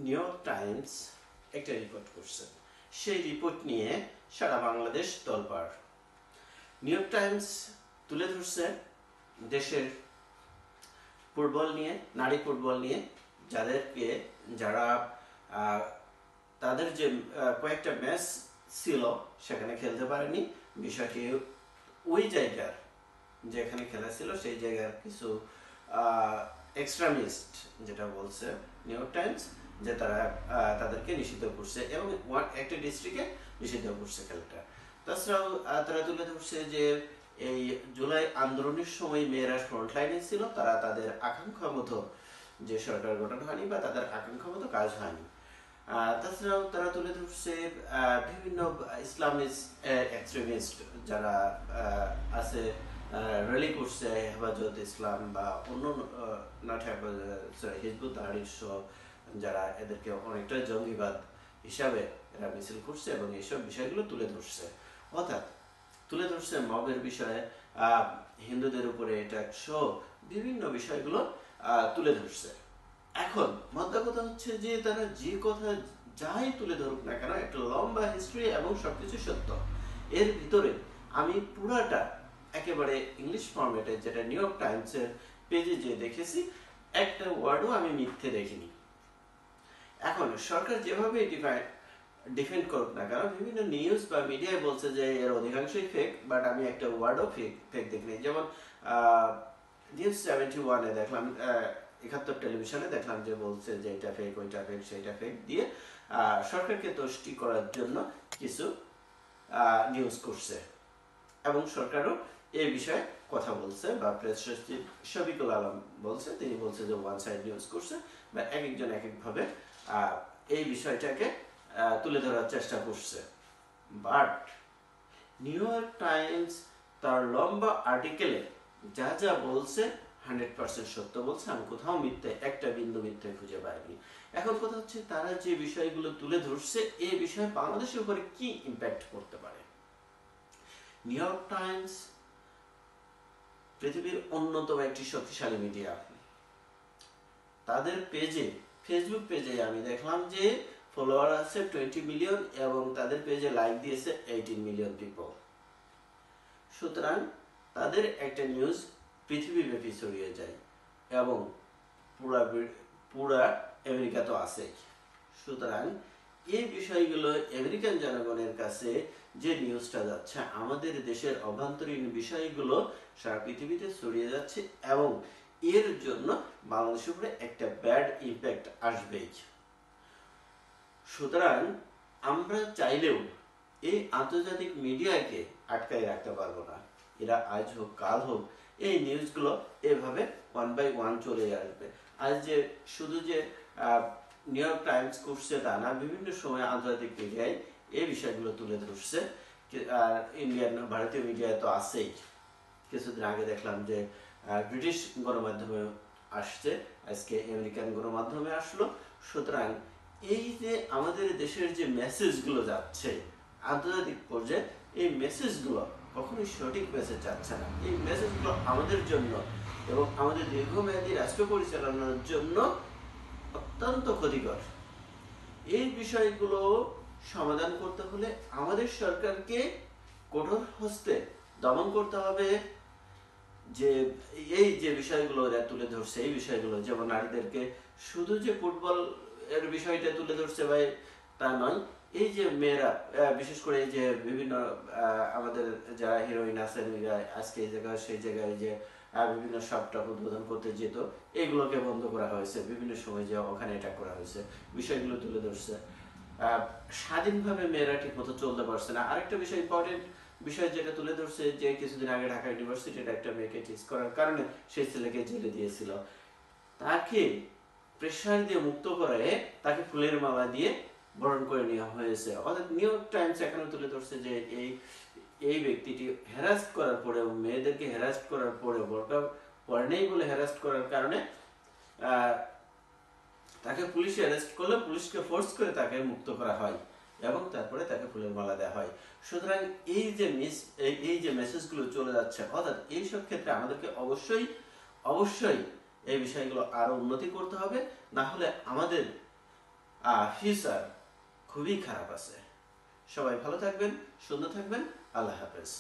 New York Times একটা report করছে। সেই রিপোর্ট নিয়ে সারা বাংলাদেশ তোলপাড়। নিউ ইয়র্ক টাইমস তুলে ধরছে দেশের ফুটবল নিয়ে, নারী ফুটবল নিয়ে, যারা তাদের যে কয়েকটা ম্যাচ ছিল সেখানে খেলতে পারেনি। বিষয়টি ওই জায়গার যেখানে খেলা ছিল সেই জায়গার কিছু এক্সট্রিমিস্ট যেটা বলছে নিউ ইয়র্ক টাইমস, যে তারা তাদেরকে নিষিদ্ধ করছে এবং একটা ডিস্ট্রিক্টে নিষিদ্ধ করছে খেলাটা। তাছাড়াও তারা তুলে ধরছে যে এই জুলাই আন্দোলনের সময় মেয়েরা ফ্রন্টলাইনে ছিল, তারা তাদের আকাঙ্ক্ষা মতো যে সরকার গঠন হয়নি বা তাদের আকাঙ্ক্ষা মতো কাজ হয়নি। তাছাড়াও তারা তুলে ধরছে বিভিন্ন ইসলামিস্ট এক্সট্রিমিস্ট যারা আছে, র্যালি করছে হেফাজত ইসলাম বা অন্য নট হিজবুত তাহরির সহ, যারা এদেরকে অনেকটা জঙ্গিবাদ হিসাবে এরা মিছিল করছে এবং এইসব বিষয়গুলো তুলে ধরছে। অর্থাৎ তুলে ধরছে মবের বিষয়ে, হিন্দুদের উপরে অ্যাটাক সহ বিভিন্ন বিষয়গুলো তুলে ধরছে। এখন মধ্যে কথা হচ্ছে যে তারা যে কথা যাই তুলে ধরুক না কেন, একটা লম্বা হিস্ট্রি এবং সবকিছু সত্য। এর ভিতরে আমি পুরাটা একেবারে ইংলিশ ফরম্যাটে, যেটা নিউ ইয়র্ক টাইমসের পেজে যে দেখেছি, একটা ওয়ার্ডও আমি মিথ্যে দেখিনি। এখন সরকার যেভাবে ডিফেন্ড করুক না কেন, বিভিন্ন নিউজ বা মিডিয়ায় বলছে যে এর অধিকাংশই ফেক, বাট আমি একটা ওয়ার্ডও ফেক দেখিনি। যেমন নিউজ 71-এ দেখলাম, 71 টেলিভিশনে দেখলাম যে বলছে যে এটা ফেক, ওইটা ফেক, সেইটা ফেক দিয়ে সরকারকে তুষ্টি করার জন্য কিছু নিউজ করছে এবং সরকারও এই বিষয়ে কথা বলছে, বা প্রেস সচিব শফিকুল আলম বলছে, তিনি বলছে যে ওয়ান সাইড নিউজ করছে, বা এক একজন এক একভাবে এই বিষয়টাকে তুলে ধরার চেষ্টা করছে। বাট নিউ ইয়র্ক টাইমস তার লম্বা আর্টিকেলে যা যা বলছে 100% সত্য বলছে। আমি কোথাও মিথ্যে, একটা বিন্দু মিথ্যে খুঁজে পাইনি। এখন কথা হচ্ছে তারা যে বিষয়গুলো তুলে ধরছে, এই বিষয়ে বাংলাদেশের উপরে কি ইম্প্যাক্ট করতে পারে। নিউ ইয়র্ক টাইমস পৃথিবীর অন্যতম একটি শক্তিশালী মিডিয়া। তাদের পেজে, ফেসবুক পেজে আমি দেখলাম যে ফলোয়ার আছে 20 মিলিয়ন এবং তাদের পেজে লাইক দিয়েছে 18 মিলিয়ন পিপল। সুতরাং তাদের একটা নিউজ পৃথিবীব্যাপী ছড়িয়ে যায় এবং পুরা আমেরিকা তো আছেই। সুতরাং এই বিষয়গুলো আমেরিকান জনগণের কাছে যে নিউজটা যাচ্ছে, আমাদের দেশের অভ্যন্তরীণ বিষয়গুলো সারা পৃথিবীতে ছড়িয়ে যাচ্ছে এবং এর জন্য বাংলাদেশের উপরে একটা ব্যাড ইম্প্যাক্ট আসবেই। সুতরাং আমরা চাইলেও এই আন্তর্জাতিক মিডিয়াকে আটকায় রাখতে পারবো না। এরা আজ হোক কাল হোক এই নিউজগুলো এভাবে 1 by 1 চলে আসবে। আজ যে শুধু যে নিউ ইয়র্ক টাইমস করছে তা না, বিভিন্ন সময় আন্তর্জাতিক মিডিয়ায় এই বিষয়গুলো তুলে ধরছে। আর ইন্ডিয়ান ভারতীয় মিডিয়ায় তো আছেই। কিছুদিন আগে দেখলাম যে ব্রিটিশ গণমাধ্যমে আসছে, আজকে আমেরিকান গণমাধ্যমে আসলো। সুতরাং এই যে আমাদের দেশের যে মেসেজগুলো যাচ্ছে আন্তর্জাতিক পর্যায়ে, এই মেসেজগুলো কখনোই সঠিক মেসেজ যাচ্ছে না। এই মেসেজগুলো আমাদের জন্য এবং আমাদের দীর্ঘমেয়াদী রাষ্ট্র পরিচালনার জন্য অত্যন্ত ক্ষতিকর। এই বিষয়গুলো সমাধান করতে হলে আমাদের সরকারকে কঠোর হস্তে দমন করতে হবে। যে এই যে বিষয়গুলো তুলে ধরছে, এই বিষয়গুলো যেমন নারীদেরকে শুধু যে ফুটবল এর বিষয়টা তুলে ধরছে ভাই তা নয়, এই যে মেয়েরা বিশেষ করে যে বিভিন্ন আমাদের যারা হিরোইন আছেন, আজকে এই জায়গায় সেই জায়গায় যে বিভিন্ন শপটা উদ্বোধন করতে যেত, এগুলোকে বন্ধ করা হয়েছে, বিভিন্ন সময় যে ওখানে এটা করা হয়েছে, বিষয়গুলো তুলে ধরছে। স্বাধীনভাবে মেয়েরা ঠিক মতো চলতে পারছে না। আরেকটা বিষয়, ইম্পর্টেন্ট বিষয় যেটা তুলে ধরছে, যে কিছুদিন আগে ঢাকা ইউনিভার্সিটির একটা মেয়েকে টিজ করার কারণে সেই ছেলেকে জেলে দিয়েছিল, তাকে প্রেশার দিয়ে মুক্ত করে তাকে ফুলের মালা দিয়ে বরণ করে নেওয়া হয়েছে। অর্থাৎ নিউ ইয়র্ক টাইমস এখানে তুলে ধরছে যে এই ব্যক্তিটি হ্যারাস করার পরেও, মেয়েদেরকে হ্যারাস করার পরেও, বোরকা পরে নেই বলে হ্যারাস করার কারণে তাকে পুলিশ অ্যারেস্ট করলে পুলিশকে ফোর্স করে তাকে মুক্ত করা হয় এবং তারপরে তাকে ফুলের মালা দেওয়া হয়। সুতরাং এই যে মেসেজগুলো চলে যাচ্ছে, অর্থাৎ এইসব ক্ষেত্রে আমাদেরকে অবশ্যই এই বিষয়গুলো আরো উন্নতি করতে হবে। না হলে আমাদের ফিউচার খুবই খারাপ আছে। সবাই ভালো থাকবেন, সুন্দর থাকবেন। আল্লাহ হাফেজ।